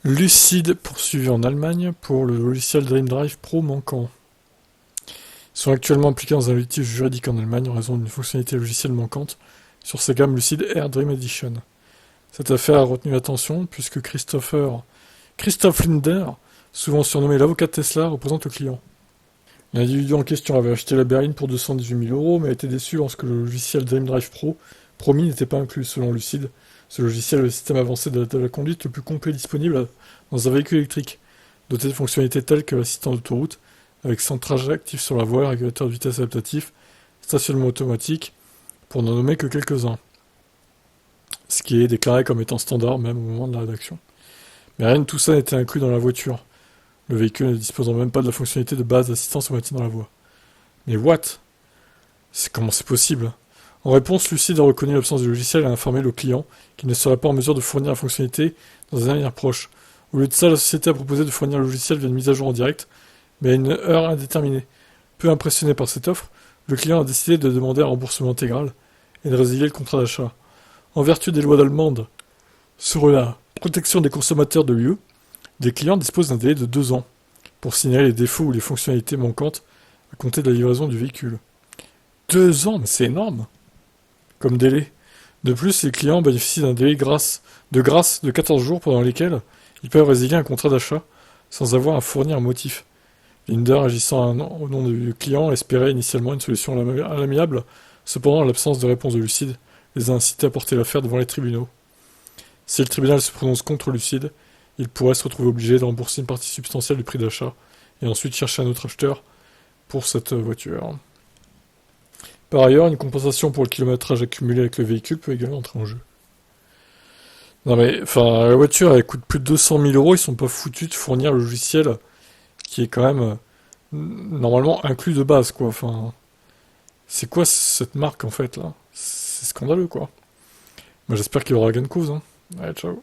Lucid poursuivi en Allemagne pour le logiciel DreamDrive Pro manquant. Ils sont actuellement impliqués dans un litige juridique en Allemagne en raison d'une fonctionnalité logicielle manquante sur sa gamme Lucid Air Dream Edition. Cette affaire a retenu l'attention puisque Christoph Linder, souvent surnommé l'avocat de Tesla, représente le client. L'individu en question avait acheté la berline pour 218 000 euros, mais a été déçu lorsque le logiciel DreamDrive Pro promis n'était pas inclus. Selon Lucid, ce logiciel est le système avancé de la conduite le plus complet disponible dans un véhicule électrique, doté de fonctionnalités telles que l'assistant d'autoroute, avec centrage actif sur la voie, régulateur de vitesse adaptatif, stationnement automatique, pour n'en nommer que quelques-uns. Ce qui est déclaré comme étant standard même au moment de la rédaction. Mais rien de tout ça n'était inclus dans la voiture, le véhicule ne disposant même pas de la fonctionnalité de base d'assistance au maintien dans la voie. Mais what? Comment c'est possible? En réponse, Lucid a reconnu l'absence du logiciel et a informé le client qu'il ne serait pas en mesure de fournir la fonctionnalité dans un avenir proche. Au lieu de ça, la société a proposé de fournir le logiciel via une mise à jour en direct, mais à une heure indéterminée. Peu impressionné par cette offre, le client a décidé de demander un remboursement intégral et de résilier le contrat d'achat. En vertu des lois allemandes sur la protection des consommateurs de l'UE, les clients disposent d'un délai de 2 ans pour signaler les défauts ou les fonctionnalités manquantes à compter de la livraison du véhicule. 2 ans, mais c'est énorme comme délai. De plus, les clients bénéficient d'un délai de grâce de 14 jours pendant lesquels ils peuvent résilier un contrat d'achat sans avoir à fournir un motif. Linder, agissant au nom du client, espérait initialement une solution à l'amiable. Cependant, l'absence de réponse de Lucid les a incités à porter l'affaire devant les tribunaux. Si le tribunal se prononce contre Lucid, il pourrait se retrouver obligé de rembourser une partie substantielle du prix d'achat et ensuite chercher un autre acheteur pour cette voiture. Par ailleurs, une compensation pour le kilométrage accumulé avec le véhicule peut également entrer en jeu. Non mais, enfin, la voiture elle coûte plus de 200 000 euros, ils sont pas foutus de fournir le logiciel qui est quand même normalement inclus de base quoi. Enfin, c'est quoi cette marque en fait là? C'est scandaleux quoi. Moi j'espère qu'il y aura gain de cause. Hein. Allez, ciao.